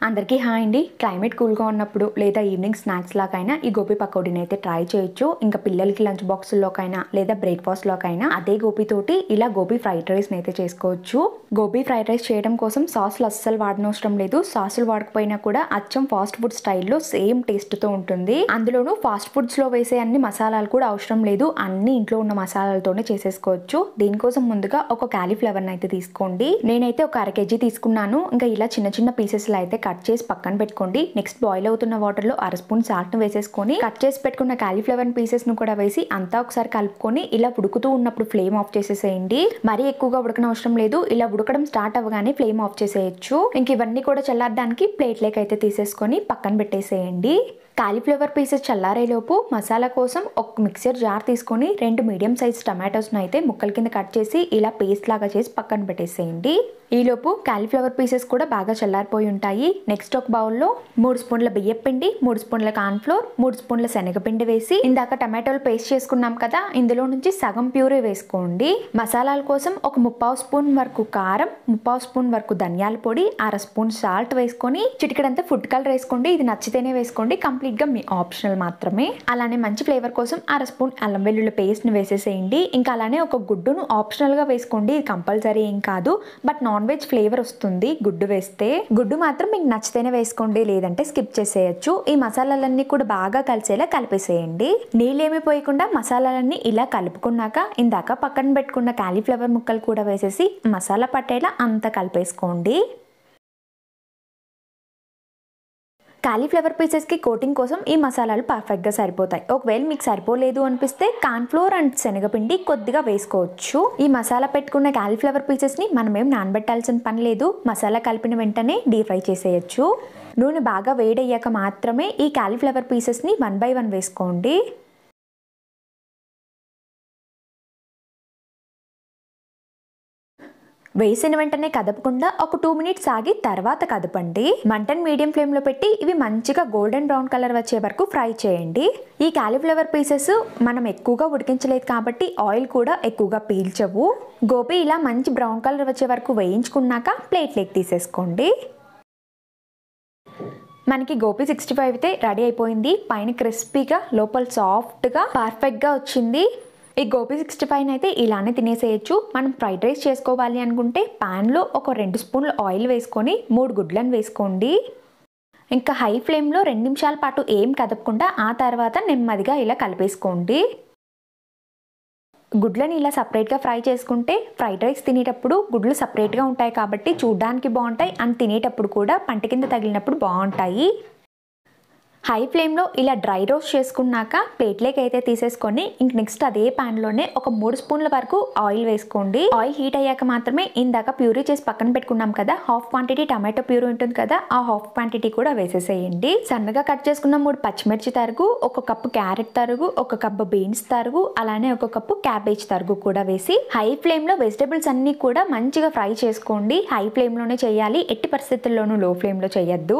అందరికీ హాయ్ అండి. క్లైమేట్ కూల్గా ఉన్నప్పుడు లేదా ఈవినింగ్ స్నాక్స్ లాకైనా ఈ గోబీ పకోడీని అయితే ట్రై చేయొచ్చు. ఇంకా పిల్లలకి లంచ్ బాక్సుల్లోకైనా లేదా బ్రేక్ఫాస్ట్లోకైనా అదే గోబీతోటి ఇలా గోబీ ఫ్రైడ్ రైస్ని అయితే చేసుకోవచ్చు. గోబీ ఫ్రైడ్ రైస్ చేయడం కోసం సాసులు అస్సలు వాడనవసరం లేదు. సాసులు వాడకపోయినా కూడా అచ్చం ఫాస్ట్ ఫుడ్ స్టైల్లో సేమ్ టేస్ట్తో ఉంటుంది. అందులోనూ ఫాస్ట్ ఫుడ్స్లో వేసే అన్ని మసాలాలు కూడా అవసరం లేదు. అన్ని ఇంట్లో ఉన్న మసాలాలతోనే చేసేసుకోవచ్చు. దీనికోసం ముందుగా ఒక కాలీఫ్లవర్ని అయితే తీసుకోండి. నేనైతే ఒక 1/2 kg తీసుకున్నాను. ఇంకా ఇలా చిన్న చిన్న పీసెస్లో అయితే కట్ చేసి పక్కన పెట్టుకోండి. నెక్స్ట్ బాయిల్ అవుతున్న వాటర్లో 1/2 స్పూన్ సాల్ట్ వేసేసుకొని కట్ చేసి పెట్టుకున్న కాలీఫ్లవర్ పీసెస్ ను కూడా వేసి అంతా ఒకసారి కలుపుకొని ఇలా ఉడుకుతూ ఉన్నప్పుడు ఫ్లేమ్ ఆఫ్ చేసేసేయండి. మరీ ఎక్కువగా ఉడకనవసరం లేదు. ఇలా ఉడకడం స్టార్ట్ అవ్వగానే ఫ్లేమ్ ఆఫ్ చేసేయచ్చు. ఇంక ఇవన్నీ కూడా చల్లారడానికి ప్లేట్లోకి అయితే తీసేసుకొని పక్కన పెట్టేసేయండి. కాలీఫ్లవర్ పీసెస్ చల్లారేలోపు మసాలా కోసం ఒక మిక్సర్ జార్ తీసుకొని 2 మీడియం సైజ్ టమాటోస్ను అయితే ముక్కల కింద కట్ చేసి ఇలా పేస్ట్ లాగా చేసి పక్కన పెట్టేసేయండి. ఈలోపు కాలీఫ్లవర్ పీసెస్ కూడా బాగా చల్లారిపోయి ఉంటాయి. నెక్స్ట్ ఒక బౌల్లో 3 స్పూన్ల బియ్యపిండి, 3 స్పూన్ల కార్న్ఫ్లోర్, 3 స్పూన్ల శనగపిండి వేసి ఇందాక టమాటోలు పేస్ట్ చేసుకున్నాం కదా, ఇందులో నుంచి సగం ప్యూరీ వేసుకోండి. మసాలాల కోసం ఒక 3/4 స్పూన్ వరకు కారం, 3/4 స్పూన్ వరకు ధనియాల పొడి, 1/2 స్పూన్ సాల్ట్ వేసుకొని చిటికెడంతా ఫుడ్ కలర్ వేసుకోండి. ఇది నచ్చితేనే వేసుకోండి, కంప్లీట్గా మీ ఆప్షనల్ మాత్రమే. అలానే మంచి ఫ్లేవర్ కోసం 1/2 స్పూన్ అల్లం వెల్లుల్లి పేస్ట్ని వేసేసేయండి. ఇంకా అలానే ఒక గుడ్డును ఆప్షనల్గా వేసుకోండి. ఇది కంపల్సరీ ఏం కాదు, బట్ నాన్ వెజ్ ఫ్లేవర్ వస్తుంది గుడ్డు వేస్తే. గుడ్డు మాత్రం మీకు నచ్చితేనే వేసుకోండి, లేదంటే స్కిప్ చేసేయచ్చు. ఈ మసాలాలన్నీ కూడా బాగా కలిసేలా కలిపేసేయండి. నీళ్ళేమీ పోయకుండా మసాలాలన్నీ ఇలా కలుపుకున్నాక ఇందాక పక్కన పెట్టుకున్న కాలీఫ్లవర్ ముక్కలు కూడా వేసేసి మసాలా పట్టేలా అంతా కలిపేసుకోండి. కాలీఫ్లవర్ పీసెస్కి కోటింగ్ కోసం ఈ మసాలాలు పర్ఫెక్ట్గా సరిపోతాయి. ఒకవేళ మీకు సరిపోలేదు అనిపిస్తే కార్న్ఫ్లోర్ అండ్ శనగపిండి కొద్దిగా వేసుకోవచ్చు. ఈ మసాలా పెట్టుకున్న కాలీఫ్లవర్ పీసెస్ని మనమేం నానబెట్టాల్సిన పని లేదు. మసాలా కలిపిన వెంటనే డీప్ ఫ్రై చేసేయచ్చు. నూనె బాగా వేడయ్యాక మాత్రమే ఈ కాలీఫ్లవర్ పీసెస్ని 1 by 1 వేసుకోండి. వేసిన వెంటనే కదపకుండా ఒక 2 మినిట్స్ ఆగి తర్వాత కదపండి. మంటను మీడియం ఫ్లేమ్లో పెట్టి ఇవి మంచిగా గోల్డెన్ బ్రౌన్ కలర్ వచ్చే వరకు ఫ్రై చేయండి. ఈ కాలీఫ్లవర్ పీసెస్ మనం ఎక్కువగా ఉడికించలేదు కాబట్టి ఆయిల్ కూడా ఎక్కువగా పీల్చవు. గోబీ ఇలా మంచి బ్రౌన్ కలర్ వచ్చే వరకు వేయించుకున్నాక ప్లేట్లోకి తీసేసుకోండి. మనకి గోబీ 65 అయితే రెడీ అయిపోయింది. పైన క్రిస్పీగా లోపల సాఫ్ట్గా పర్ఫెక్ట్గా వచ్చింది. ఈ గోబీ 65 అయితే ఇలానే తినేసేయచ్చు. మనం ఫ్రైడ్ రైస్ చేసుకోవాలి అనుకుంటే ప్యాన్లో ఒక 2 స్పూన్లు ఆయిల్ వేసుకొని 3 గుడ్లను వేసుకోండి. ఇంకా హై ఫ్లేమ్లో 2 నిమిషాల పాటు ఏం కదపకుండా ఆ తర్వాత నెమ్మదిగా ఇలా కలిపేసుకోండి. గుడ్లని ఇలా సపరేట్గా ఫ్రై చేసుకుంటే ఫ్రైడ్ రైస్ తినేటప్పుడు గుడ్లు సపరేట్గా ఉంటాయి కాబట్టి చూడడానికి బాగుంటాయి అండ్ తినేటప్పుడు కూడా పంట కింద తగిలినప్పుడు బాగుంటాయి. హై ఫ్లేమ్లో ఇలా డ్రై రోస్ట్ చేసుకున్నాక ప్లేట్లోకి అయితే తీసేసుకొని ఇంక నెక్స్ట్ అదే ప్యాన్లోనే ఒక 3 స్పూన్ల వరకు ఆయిల్ వేసుకోండి. ఆయిల్ హీట్ అయ్యాక మాత్రమే ఇందాక ప్యూరీ చేసి పక్కన పెట్టుకున్నాం కదా, హాఫ్ క్వాంటిటీ టమాటో ప్యూరీ ఉంటుంది కదా, ఆ హాఫ్ క్వాంటిటీ కూడా వేసేసేయండి. సన్నగా కట్ చేసుకున్న 3 పచ్చిమిర్చి తరుగు, 1 కప్పు క్యారెట్ తరుగు, 1 కప్పు బీన్స్ తరుగు, అలానే 1 కప్పు క్యాబేజ్ తరుగు కూడా వేసి హై ఫ్లేమ్లో వెజిటబుల్స్ అన్ని కూడా మంచిగా ఫ్రై చేసుకోండి. హై ఫ్లేమ్లోనే చేయాలి, ఎట్టి పరిస్థితుల్లోనూ లో ఫ్లేమ్లో చేయొద్దు.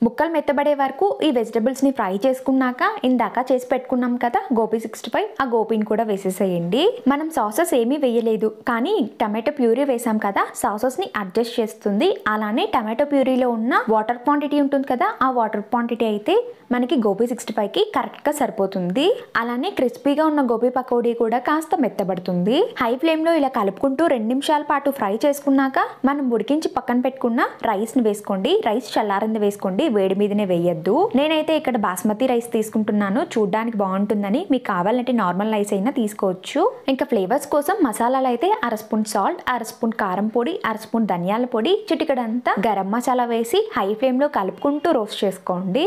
ముక్కలు మెత్తబడే వరకు ఈ వెజిటబుల్స్ని ఫ్రై చేసుకున్నాక ఇందాక చేసి పెట్టుకున్నాం కదా గోబీ 65, ఆ గోబీని కూడా వేసేసేయండి. మనం సాసెస్ ఏమీ వేయలేదు కానీ టమాటో ప్యూరీ వేసాం కదా, సాసెస్ని అడ్జస్ట్ చేస్తుంది. అలానే టమాటో ప్యూరీలో ఉన్న వాటర్ క్వాంటిటీ ఉంటుంది కదా, ఆ వాటర్ క్వాంటిటీ అయితే మనకి గోబీ 65కి కరెక్ట్గా సరిపోతుంది. అలానే క్రిస్పీగా ఉన్న గోబీ పకోడీ కూడా కాస్త మెత్తబడుతుంది. హై ఫ్లేమ్లో ఇలా కలుపుకుంటూ 2 నిమిషాల పాటు ఫ్రై చేసుకున్నాక మనం ఉడికించి పక్కన పెట్టుకున్న రైస్ని వేసుకోండి. రైస్ చల్లారింది వేసుకోండి, వేడి మీదనే వేయద్దు. నేనైతే ఇక్కడ బాస్మతి రైస్ తీసుకుంటున్నాను, చూడడానికి బాగుంటుందని. మీకు కావాలంటే నార్మల్ రైస్ అయినా తీసుకోవచ్చు. ఇంకా ఫ్లేవర్స్ కోసం మసాలాలు అయితే 1/2 స్పూన్ సాల్ట్, 1/2 స్పూన్ కారం పొడి, 1/2 స్పూన్ ధనియాల పొడి, చిటికెడంతా గరం మసాలా వేసి హై ఫ్లేమ్లో కలుపుకుంటూ రోస్ట్ చేసుకోండి.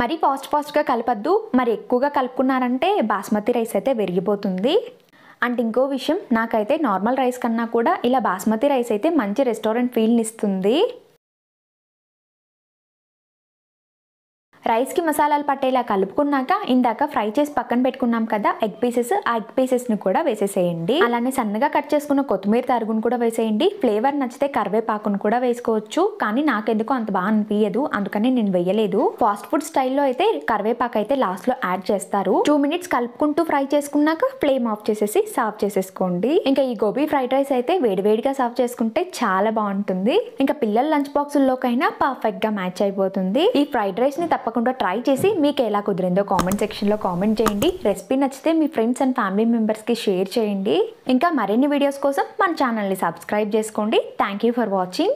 మరి ఫాస్ట్గా కలపద్దు, మరి ఎక్కువగా కలుపుకున్నారంటే బాస్మతి రైస్ అయితే విరిగిపోతుంది. అండ్ ఇంకో విషయం, నాకైతే నార్మల్ రైస్ కన్నా కూడా ఇలా బాస్మతి రైస్ అయితే మంచి రెస్టారెంట్ ఫీల్ని ఇస్తుంది. రైస్కి మసాలాలు పట్టేలా కలుపుకున్నాక ఇందాక ఫ్రై చేసి పక్కన పెట్టుకున్నాం కదా ఎగ్ పీసెస్, ఆ ఎగ్ పీసెస్ని కూడా వేసేసేయండి. అలానే సన్నగా కట్ చేసుకున్న కొత్తిమీర తరుగును కూడా వేసేయండి. ఫ్లేవర్ నచ్చితే కరివేపాకును కూడా వేసుకోవచ్చు, కానీ నాకెందుకు అంత బాగా అనిపించదు, అందుకని నేను వేయలేదు. ఫాస్ట్ ఫుడ్ స్టైల్లో అయితే కరివేపాకు అయితే లాస్ట్లో యాడ్ చేస్తారు. 2 minutes కలుపుకుంటూ ఫ్రై చేసుకున్నాక ఫ్లేమ్ ఆఫ్ చేసేసి సర్వ్ చేసేసుకోండి. ఇంకా ఈ గోబీ ఫ్రైడ్ రైస్ అయితే వేడివేడిగా సర్వ్ చేసుకుంటే చాలా బాగుంటుంది. ఇంకా పిల్లల లంచ్ బాక్సుల్లోకైనా పర్ఫెక్ట్గా మ్యాచ్ అయిపోతుంది. ఈ ఫ్రైడ్ రైస్ని తప్పకుండా ట్రై చేసి మీకు ఎలా కుదిరిందో కామెంట్ సెక్షన్లో కామెంట్ చేయండి. రెసిపీ నచ్చితే మీ ఫ్రెండ్స్ అండ్ ఫ్యామిలీ మెంబర్స్కి షేర్ చేయండి. ఇంకా మరిన్ని వీడియోస్ కోసం మన ఛానల్ని సబ్స్క్రైబ్ చేసుకోండి. Thank you for watching.